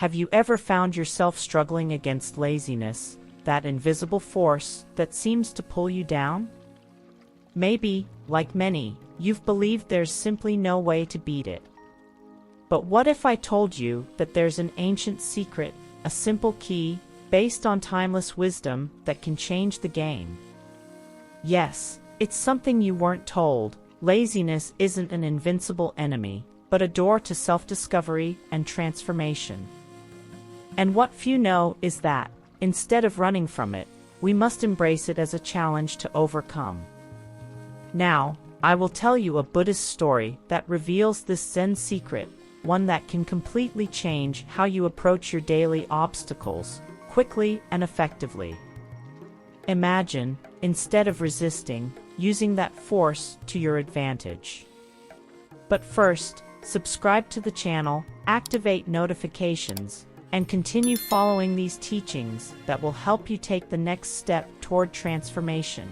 Have you ever found yourself struggling against laziness, that invisible force that seems to pull you down? Maybe, like many, you've believed there's simply no way to beat it. But what if I told you that there's an ancient secret, a simple key, based on timeless wisdom that can change the game? Yes, it's something you weren't told. Laziness isn't an invincible enemy, but a door to self-discovery and transformation. And what few know is that, instead of running from it, we must embrace it as a challenge to overcome. Now, I will tell you a Buddhist story that reveals this Zen secret, one that can completely change how you approach your daily obstacles, quickly and effectively. Imagine, instead of resisting, using that force to your advantage. But first, subscribe to the channel, activate notifications, and continue following these teachings that will help you take the next step toward transformation.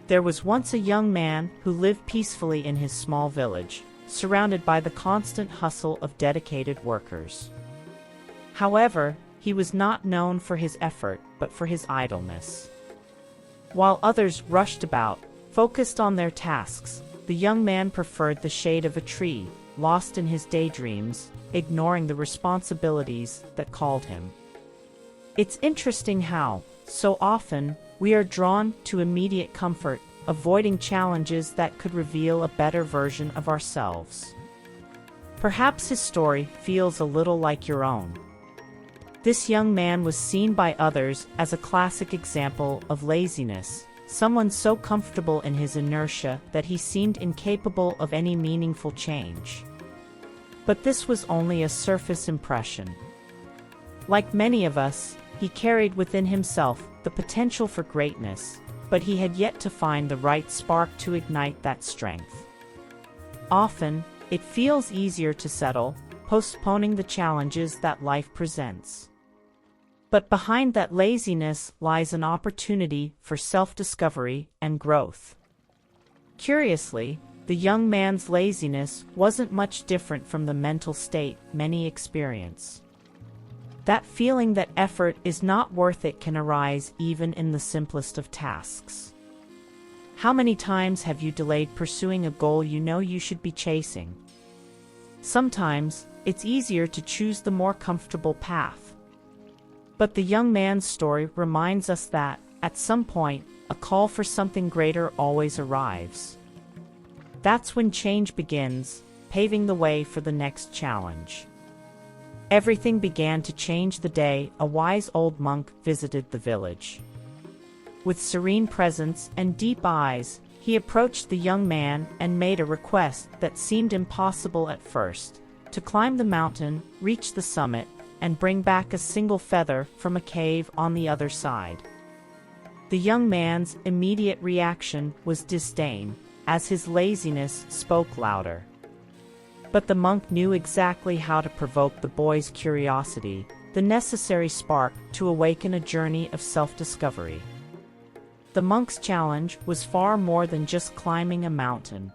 There was once a young man who lived peacefully in his small village, surrounded by the constant hustle of dedicated workers. However, he was not known for his effort, but for his idleness. While others rushed about, focused on their tasks, the young man preferred the shade of a tree, lost in his daydreams, ignoring the responsibilities that called him. It's interesting how, so often, we are drawn to immediate comfort, avoiding challenges that could reveal a better version of ourselves. Perhaps his story feels a little like your own. This young man was seen by others as a classic example of laziness, someone so comfortable in his inertia that he seemed incapable of any meaningful change. But this was only a surface impression. Like many of us, he carried within himself the potential for greatness, but he had yet to find the right spark to ignite that strength. Often, it feels easier to settle, postponing the challenges that life presents. But behind that laziness lies an opportunity for self-discovery and growth. Curiously, the young man's laziness wasn't much different from the mental state many experience. That feeling that effort is not worth it can arise even in the simplest of tasks. How many times have you delayed pursuing a goal you know you should be chasing? Sometimes, it's easier to choose the more comfortable path. But the young man's story reminds us that, at some point, a call for something greater always arrives. That's when change begins, paving the way for the next challenge. Everything began to change the day a wise old monk visited the village. With serene presence and deep eyes, he approached the young man and made a request that seemed impossible at first: to climb the mountain, reach the summit, and bring back a single feather from a cave on the other side. The young man's immediate reaction was disdain, as his laziness spoke louder. But the monk knew exactly how to provoke the boy's curiosity, the necessary spark to awaken a journey of self-discovery. The monk's challenge was far more than just climbing a mountain.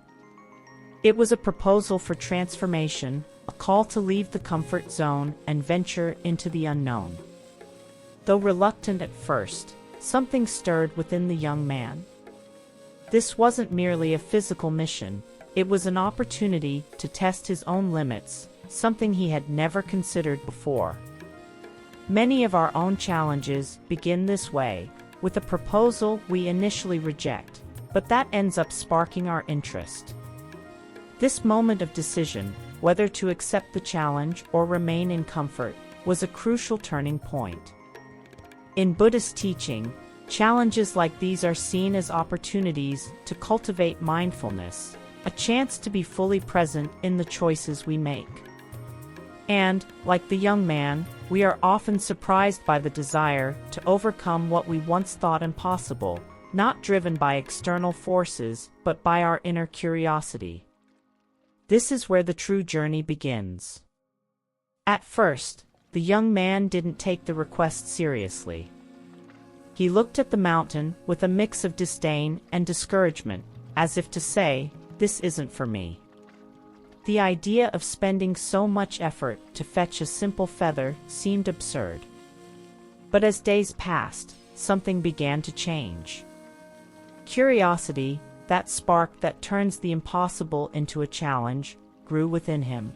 It was a proposal for transformation, a call to leave the comfort zone and venture into the unknown. Though reluctant at first, something stirred within the young man. This wasn't merely a physical mission, it was an opportunity to test his own limits, something he had never considered before. Many of our own challenges begin this way, with a proposal we initially reject, but that ends up sparking our interest. This moment of decision, whether to accept the challenge or remain in comfort, was a crucial turning point. In Buddhist teaching, challenges like these are seen as opportunities to cultivate mindfulness, a chance to be fully present in the choices we make. And, like the young man, we are often surprised by the desire to overcome what we once thought impossible, not driven by external forces, but by our inner curiosity. This is where the true journey begins. At first, the young man didn't take the request seriously. He looked at the mountain with a mix of disdain and discouragement, as if to say, "This isn't for me." The idea of spending so much effort to fetch a simple feather seemed absurd. But as days passed, something began to change. Curiosity, that spark that turns the impossible into a challenge, grew within him.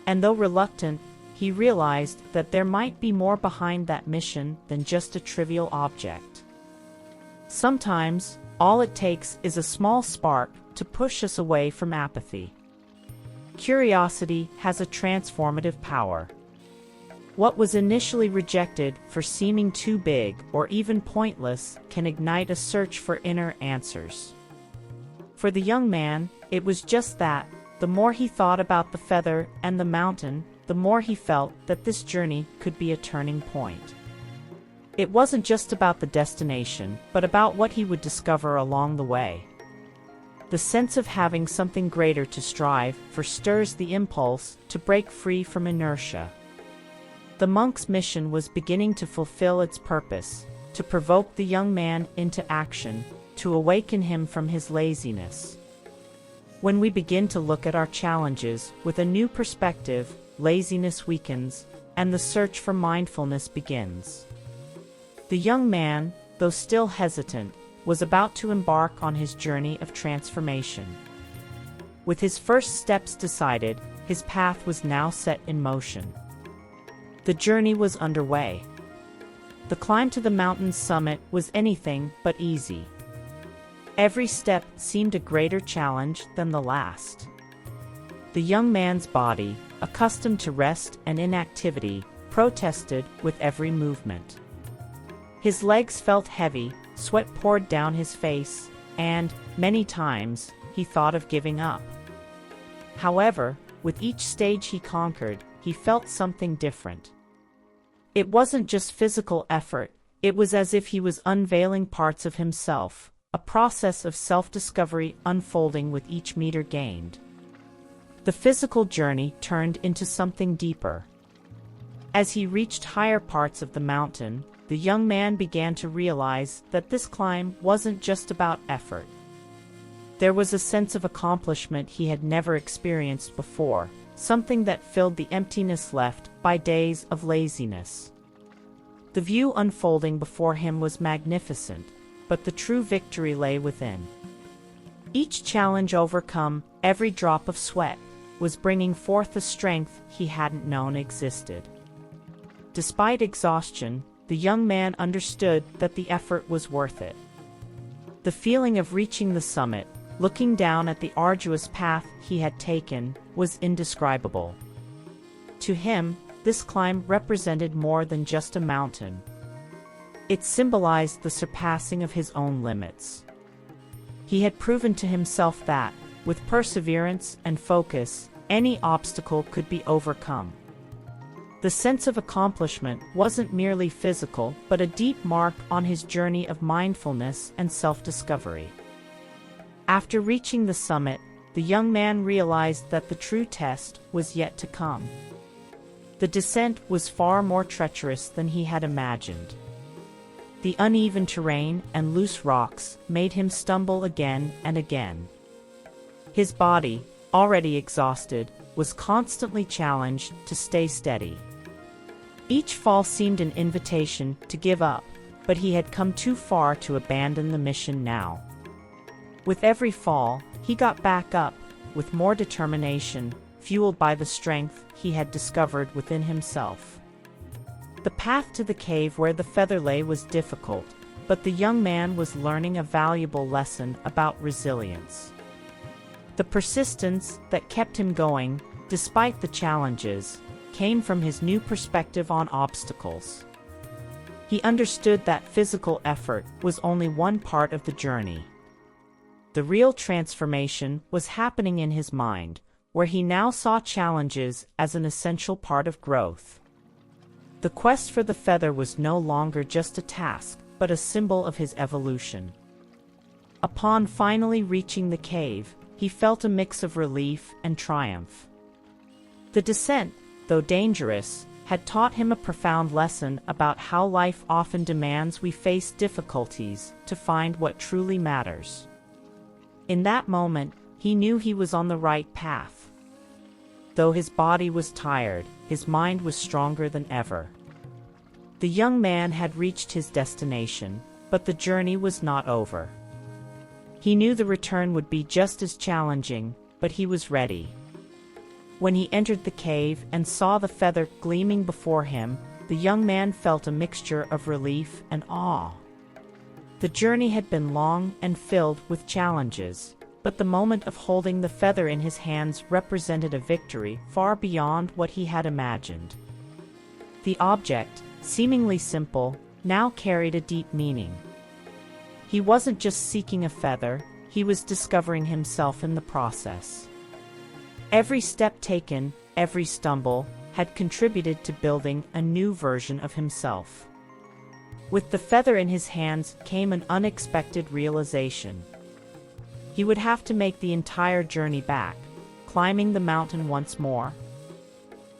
And though reluctant, he realized that there might be more behind that mission than just a trivial object. Sometimes, all it takes is a small spark to push us away from apathy. Curiosity has a transformative power. What was initially rejected for seeming too big or even pointless can ignite a search for inner answers. For the young man, it was just that. The more he thought about the feather and the mountain, the more he felt that this journey could be a turning point. It wasn't just about the destination, but about what he would discover along the way. The sense of having something greater to strive for stirs the impulse to break free from inertia. The monk's mission was beginning to fulfill its purpose, to provoke the young man into action, to awaken him from his laziness. When we begin to look at our challenges with a new perspective, laziness weakens, and the search for mindfulness begins. The young man, though still hesitant, was about to embark on his journey of transformation. With his first steps decided, his path was now set in motion. The journey was underway. The climb to the mountain's summit was anything but easy. Every step seemed a greater challenge than the last. The young man's body, accustomed to rest and inactivity, protested with every movement. His legs felt heavy, sweat poured down his face, and, many times, he thought of giving up. However, with each stage he conquered, he felt something different. It wasn't just physical effort, it was as if he was unveiling parts of himself, a process of self-discovery unfolding with each meter gained. The physical journey turned into something deeper. As he reached higher parts of the mountain, the young man began to realize that this climb wasn't just about effort. There was a sense of accomplishment he had never experienced before, something that filled the emptiness left by days of laziness. The view unfolding before him was magnificent, but the true victory lay within. Each challenge overcome, every drop of sweat, was bringing forth a strength he hadn't known existed. Despite exhaustion, the young man understood that the effort was worth it. The feeling of reaching the summit, looking down at the arduous path he had taken, was indescribable. To him, this climb represented more than just a mountain. It symbolized the surpassing of his own limits. He had proven to himself that, with perseverance and focus, any obstacle could be overcome. The sense of accomplishment wasn't merely physical, but a deep mark on his journey of mindfulness and self-discovery. After reaching the summit, the young man realized that the true test was yet to come. The descent was far more treacherous than he had imagined. The uneven terrain and loose rocks made him stumble again and again. His body, already exhausted, was constantly challenged to stay steady. Each fall seemed an invitation to give up, but he had come too far to abandon the mission now. With every fall, he got back up, with more determination, fueled by the strength he had discovered within himself. The path to the cave where the feather lay was difficult, but the young man was learning a valuable lesson about resilience. The persistence that kept him going, despite the challenges, came from his new perspective on obstacles. He understood that physical effort was only one part of the journey. The real transformation was happening in his mind, where he now saw challenges as an essential part of growth. The quest for the feather was no longer just a task, but a symbol of his evolution. Upon finally reaching the cave, he felt a mix of relief and triumph. The descent, though dangerous, had taught him a profound lesson about how life often demands we face difficulties to find what truly matters. In that moment, he knew he was on the right path. Though his body was tired, his mind was stronger than ever. The young man had reached his destination, but the journey was not over. He knew the return would be just as challenging, but he was ready. When he entered the cave and saw the feather gleaming before him, the young man felt a mixture of relief and awe. The journey had been long and filled with challenges, but the moment of holding the feather in his hands represented a victory far beyond what he had imagined. The object, seemingly simple, now carried a deep meaning. He wasn't just seeking a feather, he was discovering himself in the process. Every step taken, every stumble, had contributed to building a new version of himself. With the feather in his hands came an unexpected realization. He would have to make the entire journey back, climbing the mountain once more.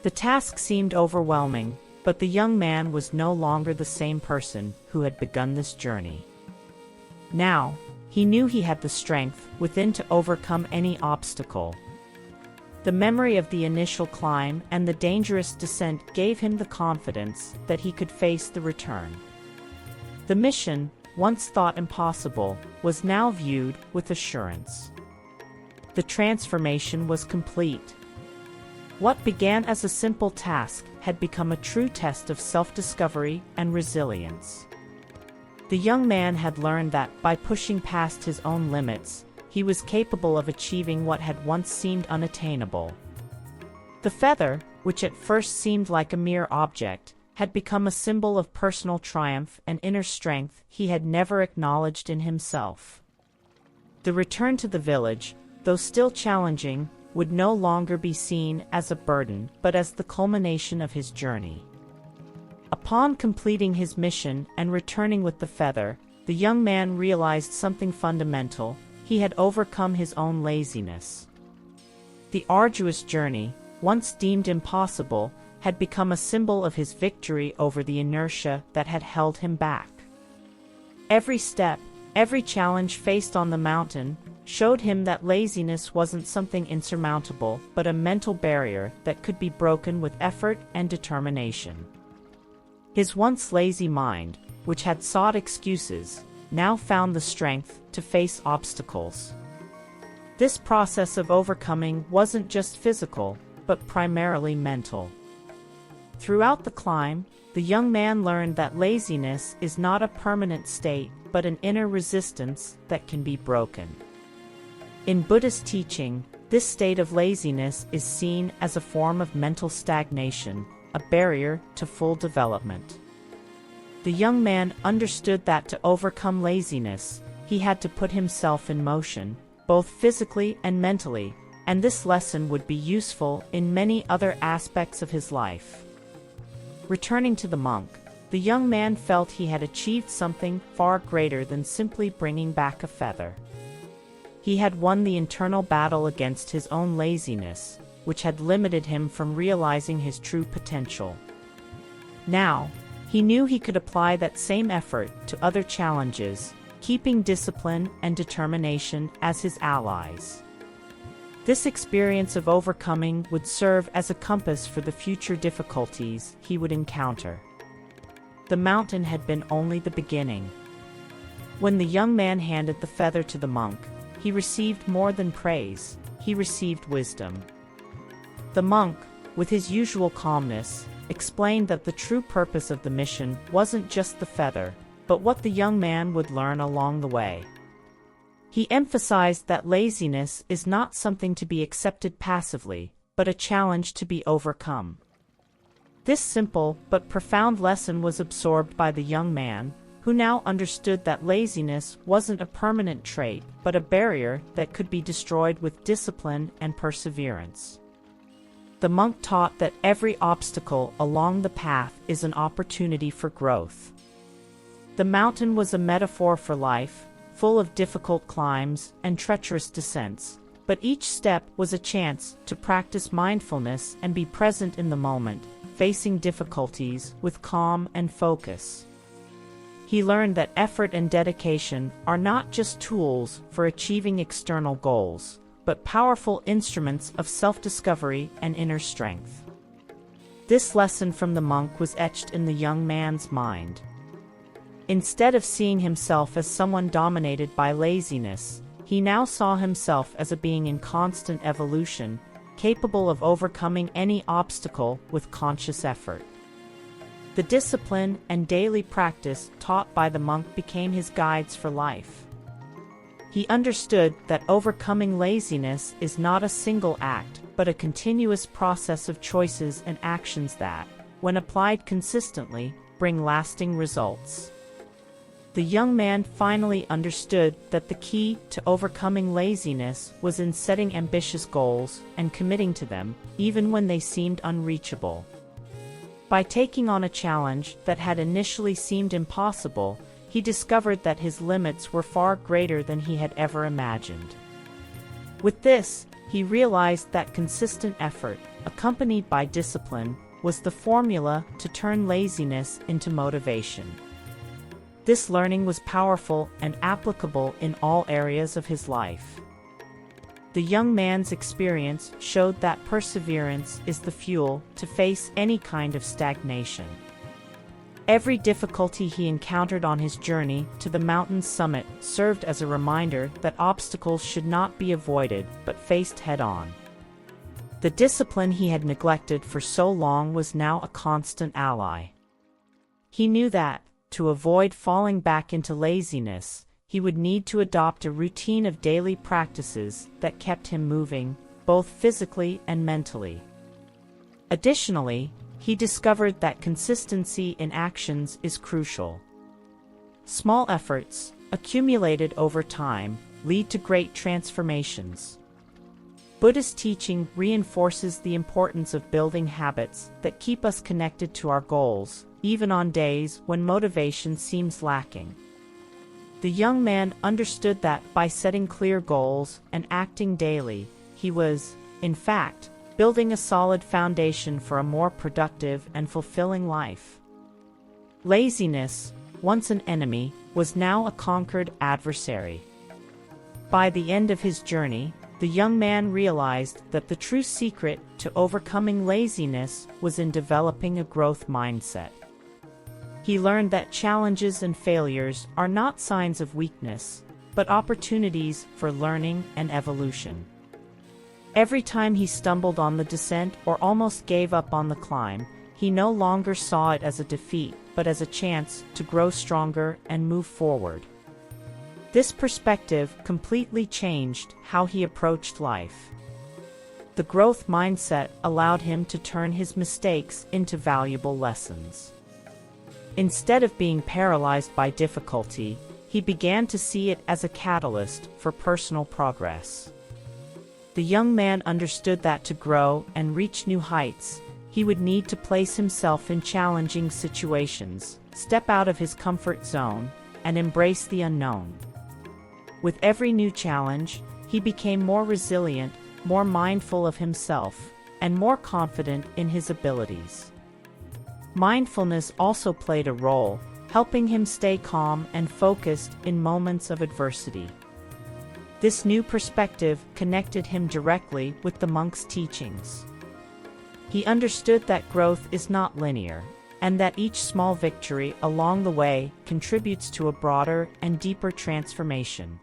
The task seemed overwhelming, but the young man was no longer the same person who had begun this journey. Now, he knew he had the strength within to overcome any obstacle. The memory of the initial climb and the dangerous descent gave him the confidence that he could face the return. The mission, once thought impossible, was now viewed with assurance. The transformation was complete. What began as a simple task had become a true test of self-discovery and resilience. The young man had learned that, by pushing past his own limits, he was capable of achieving what had once seemed unattainable. The feather, which at first seemed like a mere object, had become a symbol of personal triumph and inner strength he had never acknowledged in himself. The return to the village, though still challenging, would no longer be seen as a burden but as the culmination of his journey. Upon completing his mission and returning with the feather, the young man realized something fundamental: he had overcome his own laziness. The arduous journey, once deemed impossible, had become a symbol of his victory over the inertia that had held him back. Every step, every challenge faced on the mountain, showed him that laziness wasn't something insurmountable but a mental barrier that could be broken with effort and determination. His once lazy mind, which had sought excuses, now found the strength to face obstacles. This process of overcoming wasn't just physical, but primarily mental. Throughout the climb, the young man learned that laziness is not a permanent state, but an inner resistance that can be broken. In Buddhist teaching, this state of laziness is seen as a form of mental stagnation, a barrier to full development. The young man understood that to overcome laziness, he had to put himself in motion, both physically and mentally, and this lesson would be useful in many other aspects of his life. Returning to the monk, the young man felt he had achieved something far greater than simply bringing back a feather. He had won the internal battle against his own laziness, which had limited him from realizing his true potential. Now, he knew he could apply that same effort to other challenges, keeping discipline and determination as his allies. This experience of overcoming would serve as a compass for the future difficulties he would encounter. The mountain had been only the beginning. When the young man handed the feather to the monk, he received more than praise, he received wisdom. The monk, with his usual calmness, explained that the true purpose of the mission wasn't just the feather, but what the young man would learn along the way. He emphasized that laziness is not something to be accepted passively, but a challenge to be overcome. This simple but profound lesson was absorbed by the young man, who now understood that laziness wasn't a permanent trait, but a barrier that could be destroyed with discipline and perseverance. The monk taught that every obstacle along the path is an opportunity for growth. The mountain was a metaphor for life, full of difficult climbs and treacherous descents, but each step was a chance to practice mindfulness and be present in the moment, facing difficulties with calm and focus. He learned that effort and dedication are not just tools for achieving external goals, but powerful instruments of self-discovery and inner strength. This lesson from the monk was etched in the young man's mind. Instead of seeing himself as someone dominated by laziness, he now saw himself as a being in constant evolution, capable of overcoming any obstacle with conscious effort. The discipline and daily practice taught by the monk became his guides for life. He understood that overcoming laziness is not a single act, but a continuous process of choices and actions that, when applied consistently, bring lasting results. The young man finally understood that the key to overcoming laziness was in setting ambitious goals and committing to them, even when they seemed unreachable. By taking on a challenge that had initially seemed impossible, he discovered that his limits were far greater than he had ever imagined. With this, he realized that consistent effort, accompanied by discipline, was the formula to turn laziness into motivation. This learning was powerful and applicable in all areas of his life. The young man's experience showed that perseverance is the fuel to face any kind of stagnation. Every difficulty he encountered on his journey to the mountain's summit served as a reminder that obstacles should not be avoided but faced head-on. The discipline he had neglected for so long was now a constant ally. He knew that, to avoid falling back into laziness, he would need to adopt a routine of daily practices that kept him moving, both physically and mentally. Additionally, he discovered that consistency in actions is crucial. Small efforts, accumulated over time, lead to great transformations. Buddhist teaching reinforces the importance of building habits that keep us connected to our goals, even on days when motivation seems lacking. The young man understood that by setting clear goals and acting daily, he was, in fact, building a solid foundation for a more productive and fulfilling life. Laziness, once an enemy, was now a conquered adversary. By the end of his journey, the young man realized that the true secret to overcoming laziness was in developing a growth mindset. He learned that challenges and failures are not signs of weakness, but opportunities for learning and evolution. Every time he stumbled on the descent or almost gave up on the climb, he no longer saw it as a defeat, but as a chance to grow stronger and move forward. This perspective completely changed how he approached life. The growth mindset allowed him to turn his mistakes into valuable lessons. Instead of being paralyzed by difficulty, he began to see it as a catalyst for personal progress. The young man understood that to grow and reach new heights, he would need to place himself in challenging situations, step out of his comfort zone, and embrace the unknown. With every new challenge, he became more resilient, more mindful of himself, and more confident in his abilities. Mindfulness also played a role, helping him stay calm and focused in moments of adversity. This new perspective connected him directly with the monk's teachings. He understood that growth is not linear, and that each small victory along the way contributes to a broader and deeper transformation.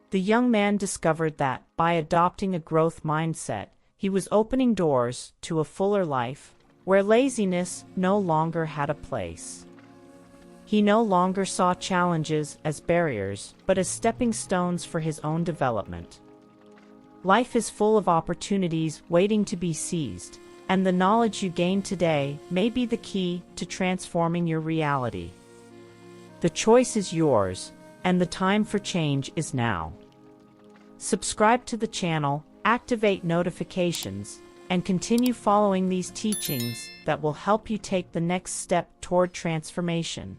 The young man discovered that, by adopting a growth mindset, he was opening doors to a fuller life, where laziness no longer had a place. He no longer saw challenges as barriers, but as stepping stones for his own development. Life is full of opportunities waiting to be seized, and the knowledge you gain today may be the key to transforming your reality. The choice is yours, and the time for change is now. Subscribe to the channel, activate notifications, and continue following these teachings that will help you take the next step toward transformation.